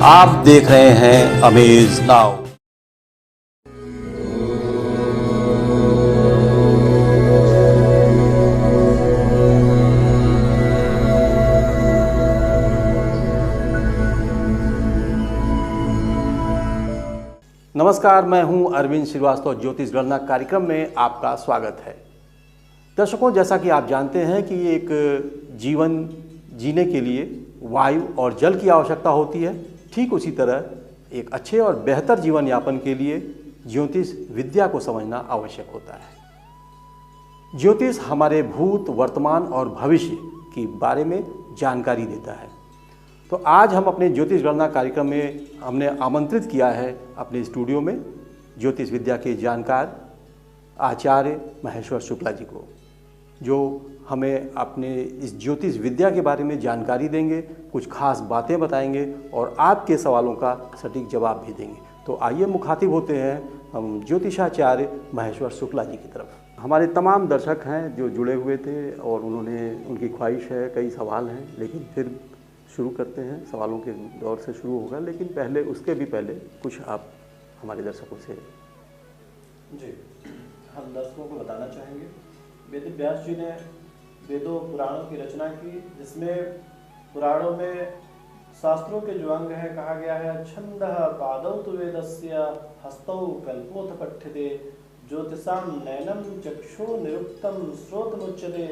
आप देख रहे हैं अमेज नाउ। नमस्कार, मैं हूं अरविंद श्रीवास्तव। ज्योतिष गणना कार्यक्रम में आपका स्वागत है। दर्शकों, जैसा कि आप जानते हैं कि एक जीवन जीने के लिए वायु और जल की आवश्यकता होती है, ठीक उसी तरह एक अच्छे और बेहतर जीवन यापन के लिए ज्योतिष विद्या को समझना आवश्यक होता है। ज्योतिष हमारे भूत, वर्तमान और भविष्य के बारे में जानकारी देता है। तो आज हम अपने ज्योतिष गणना कार्यक्रम में हमने आमंत्रित किया है अपने स्टूडियो में ज्योतिष विद्या के जानकार आचार्य महेश्वर शुक्ला जी को, जो हमें अपने इस ज्योतिष विद्या के बारे में जानकारी देंगे, कुछ खास बातें बताएंगे और आपके सवालों का सटीक जवाब भी देंगे। तो आइए मुखातिब होते हैं हम ज्योतिषाचार्य महेश्वर शुक्ला जी की तरफ। हमारे तमाम दर्शक हैं जो जुड़े हुए थे और उनकी ख्वाहिश है, कई सवाल हैं, लेकिन फिर शुरू करते हैं। सवालों के दौर से शुरू होगा, लेकिन उसके भी पहले कुछ आप हमारे दर्शकों से। जी, हम दर्शकों को बताना चाहेंगे, वेद व्यास जी ने वेदों पुराणों की रचना की, जिसमें पुराणों में शास्त्रों के जो अंग है कहा गया है, छंदः पादौ तु वेदस्य हस्तौ कल्पोथ पठ्यते ज्योतिषाम नयनम चक्षु निरुक्तम श्रोतमुच्यते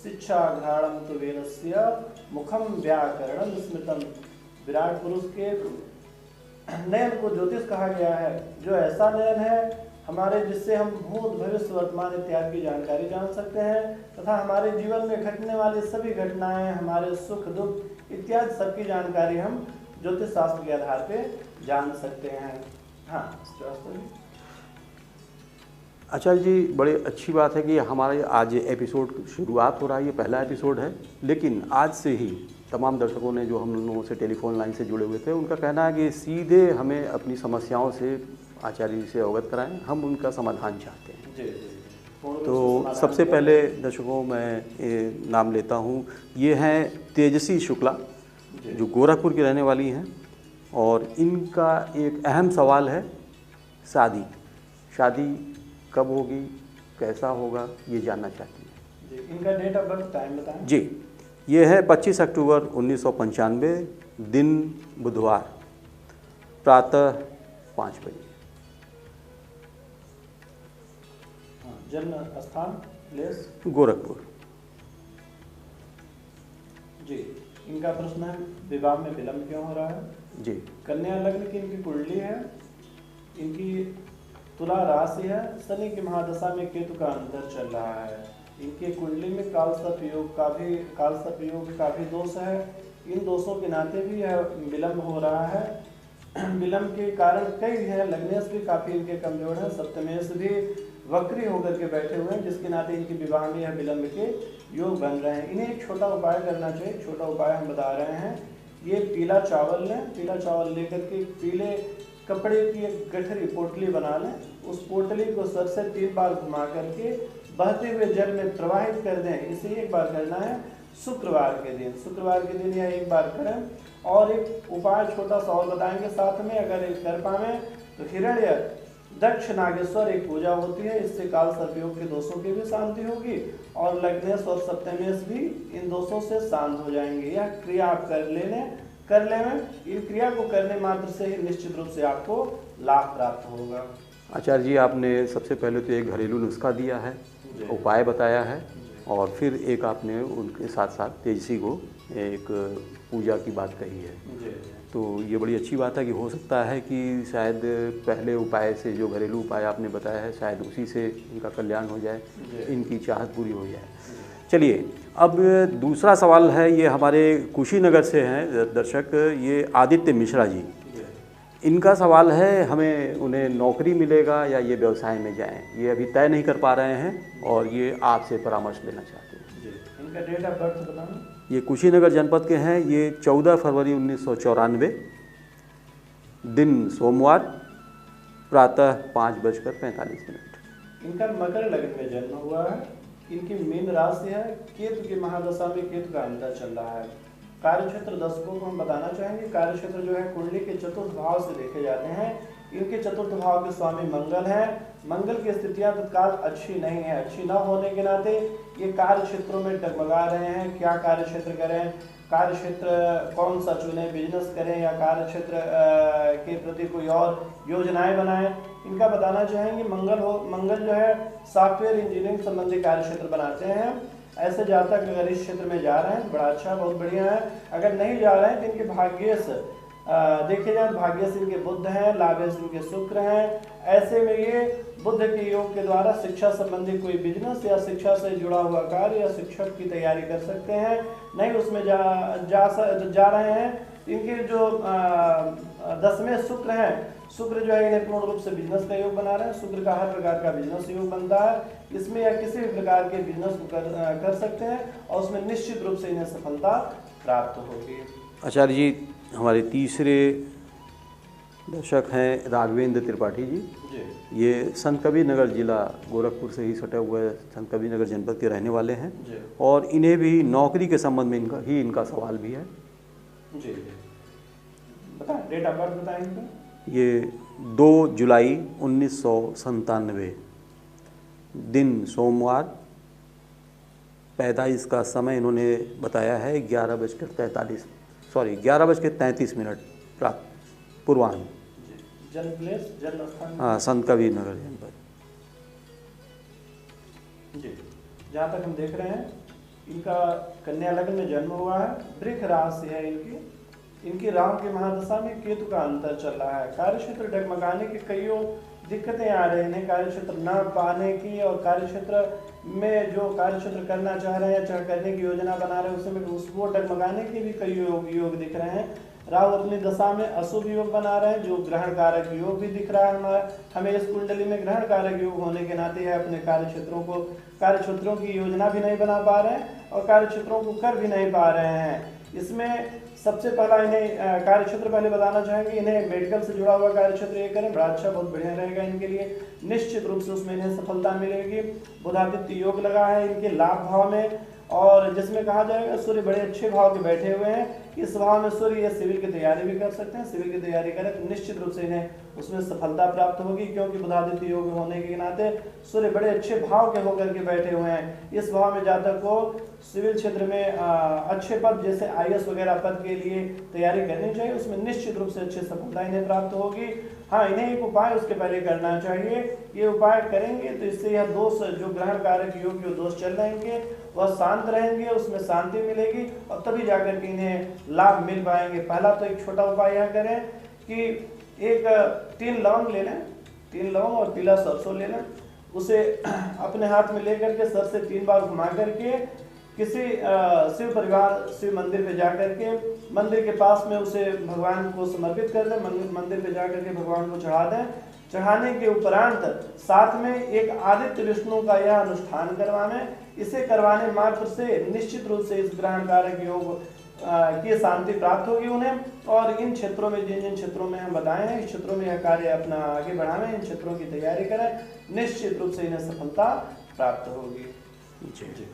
शिक्षा घ्राणम तु वेदस्य मुखम व्याकरणम स्मृतम। विराट पुरुष के नयन को ज्योतिष कहा गया है, जो ऐसा नयन है हमारे जिससे हम भूत, भविष्य, वर्तमान इत्यादि की जानकारी जान सकते हैं तथा हमारे जीवन में घटने वाली सभी घटनाएं, हमारे सुख दुख इत्यादि सबकी जानकारी हम ज्योतिष शास्त्र के आधार पे जान सकते हैं। हाँ आचार्य जी, बड़ी अच्छी बात है कि हमारे आज एपिसोड शुरुआत हो रहा है। ये पहला एपिसोड है, लेकिन आज से ही तमाम दर्शकों ने जो हम लोगों से टेलीफोन लाइन से जुड़े हुए थे, उनका कहना है कि सीधे हमें अपनी समस्याओं से आचार्य जी से अवगत कराएं, हम उनका समाधान चाहते हैं। जी। तो सबसे पहले दर्शकों मैं नाम लेता हूँ, ये हैं तेजसी शुक्ला, जो गोरखपुर की रहने वाली हैं, और इनका एक अहम सवाल है शादी कब होगी, कैसा होगा, ये जानना चाहती हैं। जी, इनका डेट ऑफ बर्थ टाइम बताएं। जी, ये है 25 अक्टूबर 1995, दिन बुधवार, प्रातः 5 बजे। जन्म स्थान प्लेस गोरखपुर। जी, इनका प्रश्न है, विवाह में विलंब क्यों हो रहा है। जी, कन्या लग्न की इनकी कुंडली है, इनकी तुला राशि है, शनि की महादशा में केतु का अंतर चल रहा है, इनकी कुंडली में कालसर्प योग का भी दोष है। इन दोषों के नाते भी यह विलंब हो रहा है। विलंब के कारण कई है, लग्नेश भी काफी इनके कमजोर है, सप्तमेश भी वक्री होकर के बैठे हुए हैं, जिसके नाते इनकी विवाह में यह विलंब के योग बन रहे हैं। इन्हें एक छोटा उपाय करना चाहिए। छोटा उपाय हम बता रहे हैं, ये पीला चावल लें, पीला चावल लेकर के पीले कपड़े की एक गठरी पोटली बना लें, उस पोटली को सर से 3 बार घुमा करके बहते हुए जल में प्रवाहित कर दें। इसे एक बार करना है शुक्रवार के दिन यह एक बार करें। और एक उपाय छोटा सा और बताएंगे साथ में, अगर कर पाए तो हिरण्य दक्ष नागेश्वर एक पूजा होती है, इससे काल सर्पयोग के दोषों की भी शांति होगी और लग्नेश और सप्तमेश भी इन दोषों से शांत हो जाएंगे। यह क्रिया आप कर लें। इन क्रिया को करने मात्र से ही निश्चित रूप से आपको लाभ प्राप्त होगा। आचार्य जी, आपने सबसे पहले तो एक घरेलू नुस्खा दिया है, उपाय बताया है, और फिर एक आपने उनके साथ साथ तेजसी को एक पूजा की बात कही है। तो ये बड़ी अच्छी बात है कि हो सकता है कि शायद पहले उपाय से, जो घरेलू उपाय आपने बताया है, शायद उसी से इनका कल्याण हो जाए, इनकी चाहत पूरी हो जाए। चलिए, अब दूसरा सवाल है, ये हमारे कुशीनगर से हैं दर्शक, ये आदित्य मिश्रा जी। इनका सवाल है, हमें उन्हें नौकरी मिलेगा या ये व्यवसाय में जाएं, ये अभी तय नहीं कर पा रहे हैं और ये आपसे परामर्श लेना चाहते हैं। इनका डेट ऑफ बर्थ बताना। ये कुशीनगर जनपद के हैं, ये 14 फरवरी 1994, दिन सोमवार, प्रातः 5:45। इनका मकर लग्न में जन्म हुआ है, इनकी मीन राशि है, केतु की महादशा में केतु का अंतर चल रहा है। कार्य क्षेत्र दर्शकों को हम बताना चाहेंगे, कार्य क्षेत्र जो है कुंडली के चतुर्थ भाव से देखे जाते हैं। इनके चतुर्थ भाव के स्वामी मंगल हैं। मंगल की स्थितियां तत्काल अच्छी नहीं है। अच्छी न होने के नाते ये कार्य क्षेत्रों में डगमगा रहे हैं। क्या कार्य क्षेत्र करें, कार्य क्षेत्र कौन सा चुने, बिजनेस करें या कार्य क्षेत्र के प्रति कोई और योजनाएं बनाएं, इनका बताना चाहेंगे। मंगल जो है सॉफ्टवेयर इंजीनियरिंग संबंधी कार्य क्षेत्र बनाते हैं। ऐसे जातक अगर इस क्षेत्र में जा रहे हैं बड़ा अच्छा, बहुत बढ़िया है। अगर नहीं जा रहे हैं तो इनके भाग्येश देखे जाए तो भाग्येश इनके बुध हैं, लाभेश इनके शुक्र हैं। ऐसे में ये बुध के योग के द्वारा शिक्षा संबंधी कोई बिजनेस या शिक्षा से जुड़ा हुआ कार्य या शिक्षक की तैयारी कर सकते हैं। नहीं उसमें जा रहे हैं। इनके जो 10वें शुक्र हैं, शुक्र जो है इन्हें पूर्ण रूप से बिजनेस का योग बना रहे हैं। शुक्र का हर प्रकार का बिजनेस योग बनता है। इसमें या किसी भी प्रकार के बिजनेस को कर सकते हैं और उसमें निश्चित रूप से इन्हें सफलता प्राप्त होगी। आचार्य जी, हमारे तीसरे दर्शक हैं राघवेंद्र त्रिपाठी जी। ये संत कबीर नगर जिला गोरखपुर से ही सटे हुए संत कबीर नगर जनपद के रहने वाले हैं और इन्हें भी नौकरी के संबंध में इनका सवाल भी है। जी बताएं, डेट ऑफ बर्थ बताएं इनका। ये 2 जुलाई 1997, दिन सोमवार, पैदाइश का समय इन्होंने बताया है 11:33 पूर्वाह्न। जन्म प्लेस, जन्म स्थान? हाँ, संत कबीर नगर जनपद। जी, जहाँ तक हम देख रहे हैं इनका कन्या लग्न में जन्म हुआ है। वृष राशि है इनकी राहु की महादशा में केतु का अंतर चल रहा है। कार्य क्षेत्र डगमगाने की कईयों दिक्कतें आ रही हैं, कार्य क्षेत्र न पाने की, और कार्य क्षेत्र में जो कार्य क्षेत्र करना चाह रहे हैं, चाहे करने की योजना बना रहे हैं, उसमें उसको डगमगाने के भी कई योग दिख रहे हैं। राहु अपनी दशा में अशुभ योग बना रहे हैं, जो ग्रहण कारक योग भी दिख रहा है हमें इस कुंडली में। ग्रहण कारक योग होने के नाते है अपने कार्य क्षेत्रों की योजना भी नहीं बना पा रहे हैं और कार्य क्षेत्रों को कर भी नहीं पा रहे हैं। इसमें सबसे पहला इन्हें कार्य क्षेत्र पहले बताना चाहेंगे, इन्हें मेडिकल से जुड़ा हुआ कार्य क्षेत्र ये करें, बड़ा अच्छा, बहुत बढ़िया रहेगा इनके लिए। निश्चित रूप से उसमें इन्हें सफलता मिलेगी। बुधादित्य योग लगा है इनके लाभ भाव में, और जिसमें कहा जाएगा सूर्य बड़े अच्छे भाव के बैठे हुए हैं। इस भाव में सूर्य ये सिविल की तैयारी भी कर सकते हैं। सिविल की तैयारी करें तो निश्चित रूप से इन्हें उसमें सफलता प्राप्त होगी, क्योंकि बुधादित्य योग होने के नाते सूर्य बड़े अच्छे भाव के होकर के बैठे हुए हैं। इस भाव में जातक को सिविल क्षेत्र में अच्छे पद जैसे IAS वगैरह पद के लिए तैयारी करनी चाहिए। उसमें निश्चित रूप से अच्छी सफलता इन्हें प्राप्त होगी। हाँ, इन्हें एक उपाय उसके पहले करना चाहिए। ये उपाय करेंगे तो इससे यह दोष जो ग्रहण कारक योग के दोष चल रहेंगे वह शांत रहेंगे, उसमें शांति मिलेगी और तभी जाकर के इन्हें लाभ मिल पाएंगे। पहला तो एक छोटा उपाय यह करें कि 3 लौंग ले लें, 3 लौंग और पीला सरसों ले लें, उसे अपने हाथ में लेकर के सर से 3 बार घुमा करके किसी शिव मंदिर पे जाकर के मंदिर के पास में उसे भगवान को समर्पित कर दें। मंदिर पे जाकर के भगवान को चढ़ा दें। चढ़ाने के उपरांत साथ में एक आदित्य विष्णु का यह अनुष्ठान करवाने। इसे करवाने मात्र से निश्चित रूप से इस ग्रहण कारक योग की शांति प्राप्त होगी उन्हें। और इन क्षेत्रों में जिन क्षेत्रों में हम बताए हैं, इस क्षेत्रों में यह कार्य अपना आगे बढ़ावें, इन क्षेत्रों की तैयारी करें, निश्चित रूप से इन्हें सफलता प्राप्त होगी। जी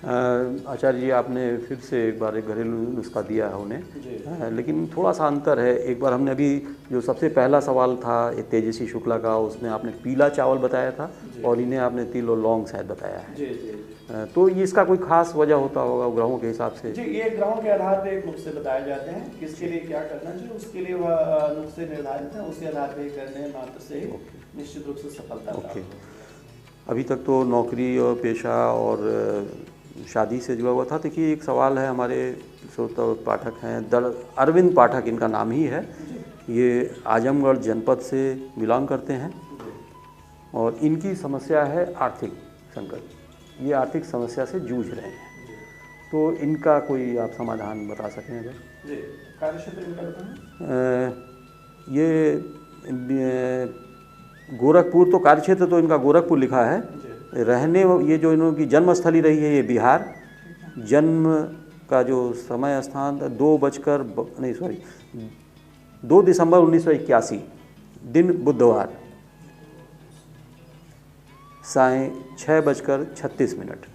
आचार्य जी, आपने फिर से एक बार एक घरेलू नुस्खा दिया है उन्हें, लेकिन थोड़ा सा अंतर है। एक बार हमने अभी जो सबसे पहला सवाल था तेजस्वी शुक्ला का, उसमें आपने पीला चावल बताया था और इन्हें आपने तिल और लौंग शायद बताया है। जी। तो ये इसका कोई खास वजह होता होगा ग्रहों के हिसाब से? जी, ये ग्रहों के आधार पर एक नुस्खे बताए जाते हैं, किसके लिए क्या करना चाहिए, उसके लिए वह नुस्खे निर्धारित हैं, उसी आधार पर करने मात्र से निश्चित रूप से सफलता। अभी तक तो नौकरी और पेशा और शादी से जुड़ा हुआ था। देखिए, एक सवाल है, हमारे श्रोता पाठक हैं अरविंद पाठक, इनका नाम ही है। ये आजमगढ़ जनपद से बिलोंग करते हैं और इनकी समस्या है आर्थिक संकट। ये आर्थिक समस्या से जूझ रहे हैं, तो इनका कोई आप समाधान बता सकें अगर? जी, कार्य क्षेत्र इनका बताएं। ये गोरखपुर, तो कार्य क्षेत्र तो इनका गोरखपुर लिखा है। रहने ये जो इनकी जन्मस्थली रही है ये बिहार। जन्म का जो समय स्थान 2 दिसंबर 1981, दिन बुधवार, सायं 6:36।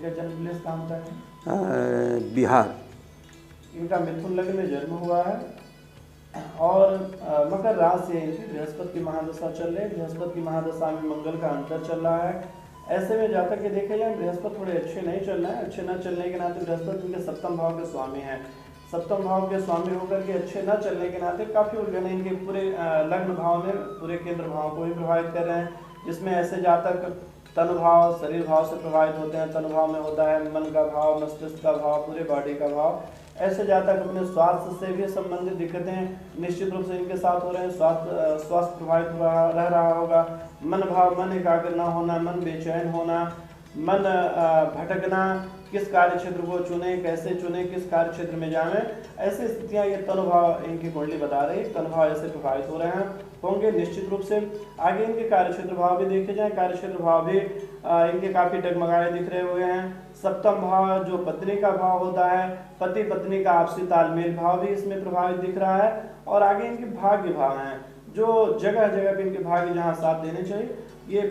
इनका जन्म प्लेस कहाँ होता है? बिहार। इनका मिथुन लग्न में जन्म हुआ है और मकर राशि है इनकी। बृहस्पति की महादशा चल रही है, बृहस्पति की महादशा में मंगल का अंतर चल रहा है। ऐसे में जातक के देखे जाए बृहस्पति थोड़े अच्छे नहीं चल रहे हैं। अच्छे न चलने के नाते बृहस्पति इनके सप्तम भाव के स्वामी हैं। सप्तम भाव के स्वामी होकर के अच्छे न चलने के नाते काफ़ी उलझन इनके पूरे लग्न भाव में पूरे केंद्र भाव को भी प्रभावित कर रहे हैं, जिसमें ऐसे जातक तनु भाव शरीर भाव से प्रभावित होते हैं। तनु भाव में होता है मन का भाव, मस्तिष्क का भाव, पूरे बॉडी का भाव। ऐसे जातक अपने स्वास्थ्य से भी संबंधित दिक्कतें निश्चित रूप से इनके साथ हो रहे हैं। स्वास्थ्य प्रभावित रह रहा होगा। मन भाव, मन एकाग्र न होना, मन बेचैन होना, मन भटकना, किस कार्य क्षेत्र को चुने, कैसे चुने, किस कार्य क्षेत्र में जाएं, ऐसी स्थितियां ये तनुभाव इनकी कुंडली बता रही। तनुभाव ऐसे प्रभावित हो रहे हैं होंगे निश्चित रूप से। आगे इनके कार्य क्षेत्र भाव भी देखे जाएं, कार्य क्षेत्र भाव भी इनके काफी डगमगाए दिख रहे हुए हैं। सप्तम भाव जो पत्नी का भाव होता है, पति पत्नी का आपसी तालमेल भाव भी इसमें प्रभावित दिख रहा है। और आगे इनके भाग्य भाव हैं, जो जगह जगह पे इनके भाग्य जहाँ साथ देने चाहिए, ये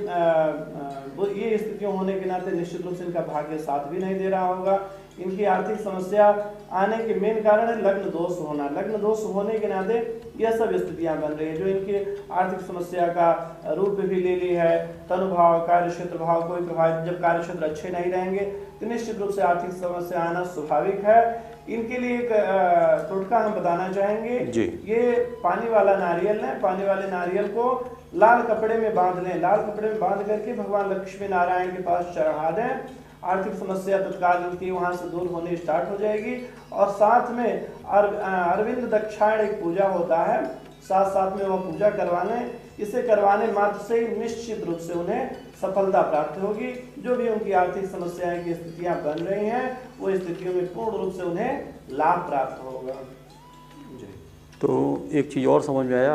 स्थितियों होने के नाते निश्चित रूप से इनका भाग्य साथ भी नहीं दे रहा होगा। इनकी आर्थिक समस्या आने के मेन कारण है लग्न दोष होना। लग्न दोष होने के नाते यह सब स्थितियां बन रही है जो इनकी आर्थिक समस्या का रूप भी ले ली है। तनुभाव, कार्य क्षेत्र भाव को भी प्रभावित, जब कार्य क्षेत्र अच्छे नहीं रहेंगे तो निश्चित रूप से आर्थिक समस्या आना स्वाभाविक है। इनके लिए एक टोटका हम बताना चाहेंगे जी। ये पानी वाला नारियल है, पानी वाले नारियल को लाल कपड़े में बांध लें। लाल कपड़े में बांध करके भगवान लक्ष्मी नारायण के पास चढ़ा दें। आर्थिक समस्या तत्काल इनकी वहां से दूर होनी स्टार्ट हो जाएगी। और साथ में अरविंद दक्षायण एक पूजा होता है, साथ साथ में वह पूजा करवाने, इसे करवाने मात्र से ही निश्चित रूप से उन्हें सफलता प्राप्त होगी। जो भी उनकी आर्थिक समस्याएं की स्थितियां बन रही हैं, वो स्थितियों में पूर्ण रूप से उन्हें लाभ प्राप्त होगा। तो एक चीज़ और समझ में आया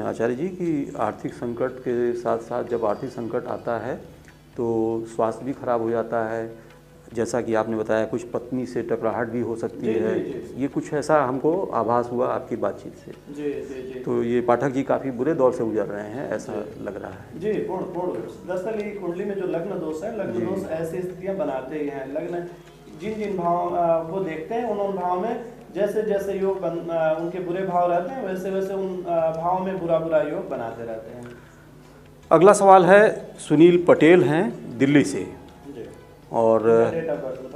आचार्य जी कि आर्थिक संकट के साथ साथ जब आर्थिक संकट आता है तो स्वास्थ्य भी खराब हो जाता है। जैसा कि आपने बताया कुछ पत्नी से टकराहट भी हो सकती है। ये कुछ ऐसा हमको आभास हुआ आपकी बातचीत से। जी। तो ये पाठक जी काफ़ी बुरे दौर से गुजर रहे हैं, ऐसा लग रहा है। जी, पूर्ण। दरअसल ये कुंडली में जो लग्न दोष है, लग्न दोष ऐसी स्थितियाँ बनाते ही हैं। लग्न जिन भाव को देखते हैं उन भाव में जैसे जैसे योग उनके बुरे भाव रहते हैं, वैसे वैसे उन भाव में बुरा योग बनाते रहते हैं। अगला सवाल है, सुनील पटेल हैं दिल्ली से और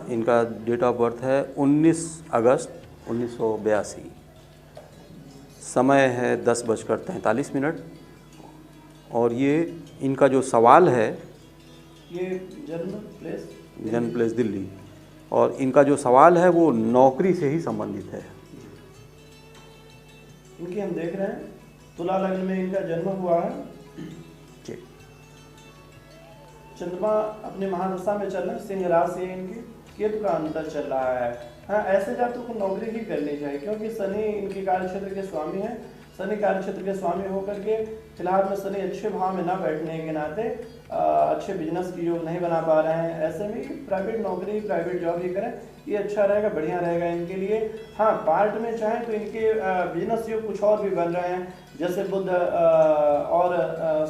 इनका डेट ऑफ बर्थ है 19 अगस्त 1982। समय है 10:43 और ये इनका जो सवाल है, ये जन्म प्लेस दिल्ली, और इनका जो सवाल है वो नौकरी से ही संबंधित है। इनकी हम देख रहे हैं तुला लग्न में इनका जन्म हुआ है। चंद्रमा अपने महादशा में चल रहे हैं, सिंह राशि है इनकी, केतु का अंतर चल रहा है। हाँ, ऐसे जातकों को नौकरी ही करनी चाहिए क्योंकि शनि इनके कार्य क्षेत्र के स्वामी हैं। शनि कार्य क्षेत्र के स्वामी होकर के फिलहाल में शनि अच्छे भाव में ना बैठने के नाते अच्छे बिजनेस की योग नहीं बना पा रहे हैं। ऐसे में प्राइवेट नौकरी, प्राइवेट जॉब ही करें, ये अच्छा रहेगा, बढ़िया रहेगा इनके लिए। हाँ, पार्ट में चाहें तो इनके बिजनेस योग कुछ और भी बन रहे हैं, जैसे बुध और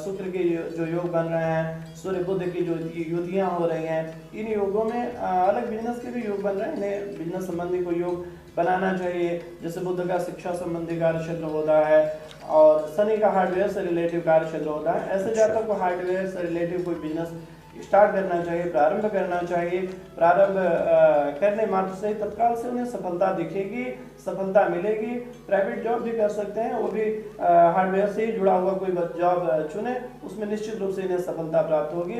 शुक्र के जो योग बन रहे हैं, सूर्य बुध की जो युतियाँ हो रही हैं, इन योगों में अलग बिजनेस के भी योग बन रहे हैं। इन्हें बिजनेस संबंधी कोई योग बनाना चाहिए। जैसे बुध का शिक्षा संबंधी कार्य क्षेत्र होता है और शनि का हार्डवेयर से रिलेटिव कार्य क्षेत्र होता है। ऐसे जातकों को हार्डवेयर से रिलेटिव कोई बिजनेस स्टार्ट करना चाहिए, प्रारंभ करना चाहिए। प्रारंभ करने मात्र से तत्काल से उन्हें सफलता दिखेगी, सफलता मिलेगी। प्राइवेट जॉब भी कर सकते हैं, वो भी हार्डवेयर से ही जुड़ा हुआ कोई जॉब चुने, उसमें निश्चित रूप से इन्हें सफलता प्राप्त होगी।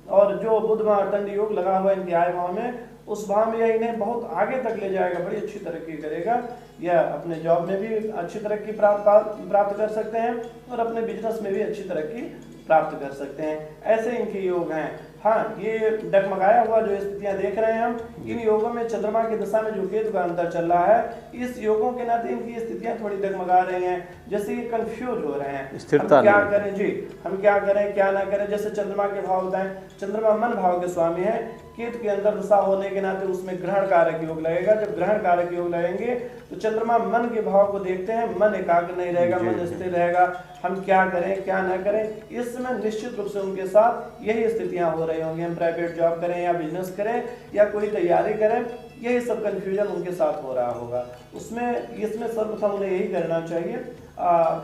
और जो बुध में अटंड योग लगा हुआ इनके आय भाव में, उस भाव में यह इन्हें बहुत आगे तक ले जाएगा, बड़ी अच्छी तरक्की करेगा। यह अपने जॉब में भी अच्छी तरक्की प्राप्त कर सकते हैं और अपने बिजनेस में भी अच्छी तरक्की प्राप्त कर सकते हैं। ऐसे इनके योग हैं। हाँ, ये डगमगाया हुआ जो स्थितियां देख रहे हैं हम, इन योगों में चंद्रमा की दशा में जो केतु का अंतर चल रहा है, इस योगों के नाते इनकी स्थितियां थोड़ी डगमगा रही हैं, जैसे ये कंफ्यूज हो रहे हैं। हम क्या करें जी, हम क्या करें क्या ना करें। जैसे चंद्रमा के भाव बताएं, चंद्रमा मन भाव के स्वामी है, केतु के अंदर दशा होने के नाते उसमें ग्रहण कारक योग लगेगा। जब ग्रहण कारक योग लगेंगे तो चंद्रमा मन के भाव को देखते हैं, मन एकाग्र नहीं रहेगा, मन स्थिर रहेगा, हम क्या करें क्या ना करें। इस समय निश्चित रूप से उनके साथ यही स्थितियां हो रही होंगी, हम प्राइवेट जॉब करें या बिजनेस करें या कोई तैयारी करें, यही सब कंफ्यूजन उनके साथ हो रहा होगा। इसमें सर्वप्रथम उन्हें यही करना चाहिए,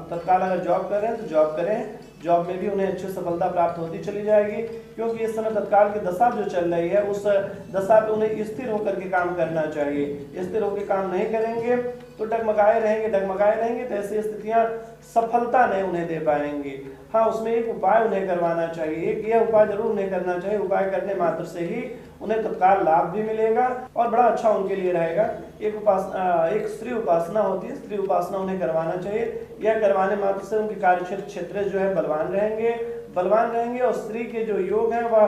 तत्काल अगर जॉब कर रहे हैं तो जॉब करें, जॉब में भी उन्हें अच्छी सफलता प्राप्त होती चली जाएगी, क्योंकि इस समय तत्काल की दशा जो चल रही है उस दशा पे उन्हें स्थिर होकर के काम करना चाहिए। स्थिर होकर काम नहीं करेंगे तो डगमगाए रहेंगे तो ऐसी स्थितियां सफलता नहीं उन्हें दे पाएंगे। हाँ, उसमें एक उपाय उन्हें करवाना चाहिए, एक यह उपाय जरूर उन्हें करना चाहिए, उपाय करने मात्र से ही उन्हें तत्काल लाभ भी मिलेगा और बड़ा अच्छा उनके लिए रहेगा। एक स्त्री उपासना होती है, स्त्री उपासना उन्हें करवाना चाहिए। यह करवाने मात्र से उनके कार्य क्षेत्र जो है बलवान रहेंगे और स्त्री के जो योग हैं वह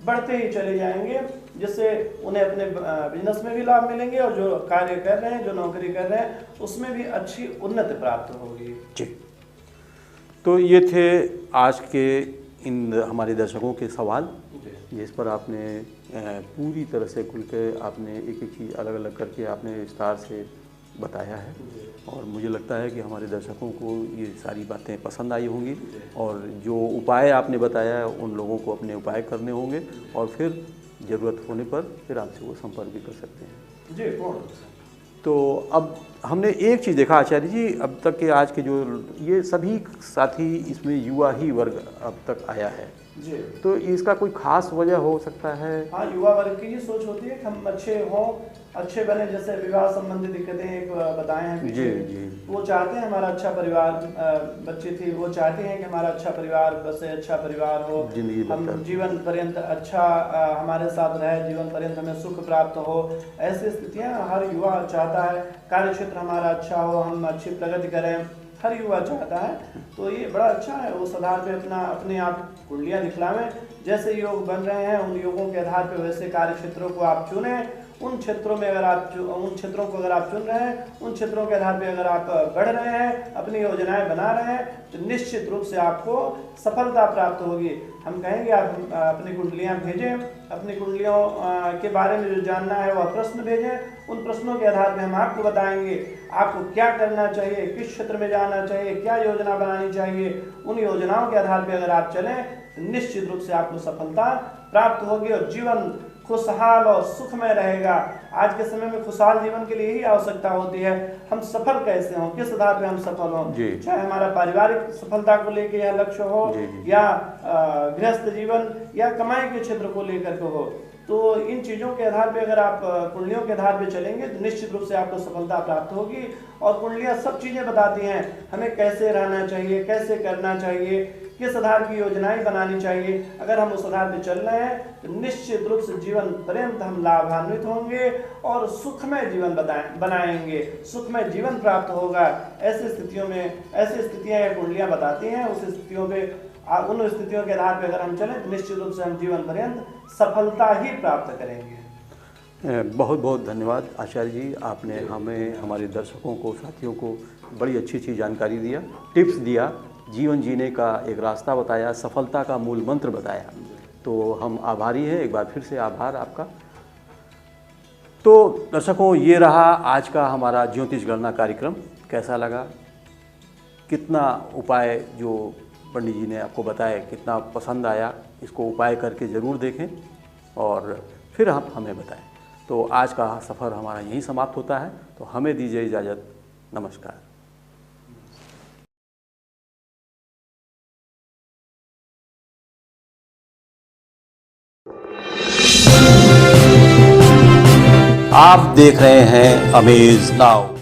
बढ़ते ही चले जाएंगे, जिससे उन्हें अपने बिजनेस में भी लाभ मिलेंगे और जो कार्य कर रहे हैं, जो नौकरी कर रहे हैं, उसमें भी अच्छी उन्नति प्राप्त होगी। जी, तो ये थे आज के इन हमारे दर्शकों के सवाल, जिस पर आपने पूरी तरह से खुल के आपने एक एक चीज़ अलग अलग करके आपने विस्तार से बताया है और मुझे लगता है कि हमारे दर्शकों को ये सारी बातें पसंद आई होंगी और जो उपाय आपने बताया है उन लोगों को अपने उपाय करने होंगे और फिर ज़रूरत होने पर फिर आपसे वो संपर्क भी कर सकते हैं। जी, तो अब हमने एक चीज़ देखा आचार्य जी, अब तक के आज के जो ये सभी साथी इसमें युवा ही वर्ग अब तक आया है जी, तो इसका कोई खास वजह हो सकता है? हाँ, युवा वर्ग की ही सोच होती है कि हम अच्छे हों, अच्छे बने, जैसे विवाह संबंधी दिक्कतें एक बताए हैं पीछे, वो चाहते हैं हमारा अच्छा परिवार, बच्चे थी वो चाहते हैं कि हमारा अच्छा परिवार बसे, अच्छा परिवार हो, हम जीवन पर्यंत अच्छा हमारे साथ रहे, जीवन पर्यंत हमें सुख प्राप्त हो। ऐसी स्थितियां हर युवा चाहता है, कार्य क्षेत्र हमारा अच्छा हो, हम अच्छी प्रगति करें, हर युवा चाहता है। तो ये बड़ा अच्छा है, उस आधार पे अपने आप कुंडलियां दिखलावें, जैसे योग बन रहे हैं उन योगों के आधार पे वैसे कार्य क्षेत्रों को आप चुने, उन क्षेत्रों में उन क्षेत्रों को अगर आप चुन रहे हैं, उन क्षेत्रों के आधार पे अगर आप बढ़ रहे हैं, अपनी योजनाएं बना रहे हैं, तो निश्चित रूप से आपको सफलता प्राप्त होगी। हम कहेंगे आप अपनी कुंडलियां भेजें, अपनी कुंडलियों के बारे में जो जानना है वह प्रश्न भेजें, उन प्रश्नों के आधार पर हम आपको बताएंगे आपको क्या करना चाहिए, किस क्षेत्र में जाना चाहिए, क्या योजना बनानी चाहिए। उन योजनाओं के आधार पर अगर आप चलें तो निश्चित रूप से आपको सफलता प्राप्त होगी और जीवन खुशहाल और सुखमय रहेगा। आज के समय में खुशहाल जीवन के लिए ही आवश्यकता होती है, हम सफल कैसे हों, किस आधार पे हम सफल हों, चाहे हमारा पारिवारिक सफलता को लेकर यह लक्ष्य हो या गृहस्थ जीवन या कमाई के क्षेत्र को लेकर के हो। तो इन चीज़ों के आधार पे अगर आप कुंडलियों के आधार पे चलेंगे तो निश्चित रूप से आपको सफलता प्राप्त होगी। और कुंडलियां सब चीज़ें बताती हैं हमें कैसे रहना चाहिए, कैसे करना चाहिए, किस आधार की योजनाएं बनानी चाहिए। अगर हम उस आधार पे चल रहे हैं तो निश्चित रूप से जीवन पर्यंत हम लाभान्वित होंगे और सुखमय जीवन बनाएंगे, सुखमय जीवन प्राप्त होगा। ऐसी स्थितियां या कुंडलियां बताती हैं, उन स्थितियों के आधार पर अगर हम चलें तो निश्चित रूप से हम जीवन पर्यंत सफलता ही प्राप्त करेंगे। बहुत बहुत धन्यवाद आचार्य जी, आपने हमें, हमारे दर्शकों को, साथियों को बड़ी अच्छी जानकारी दिया, टिप्स दिया, जीवन जीने का एक रास्ता बताया, सफलता का मूल मंत्र बताया। तो हम आभारी हैं, एक बार फिर से आभार आपका। तो दर्शकों, ये रहा आज का हमारा ज्योतिष गणना कार्यक्रम। कैसा लगा, कितना उपाय जो पंडित जी ने आपको बताया कितना पसंद आया, इसको उपाय करके ज़रूर देखें और फिर आप हमें बताएं। तो आज का सफ़र हमारा यहीं समाप्त होता है, तो हमें दीजिए इजाज़त। नमस्कार। आप देख रहे हैं अमेज नाउ।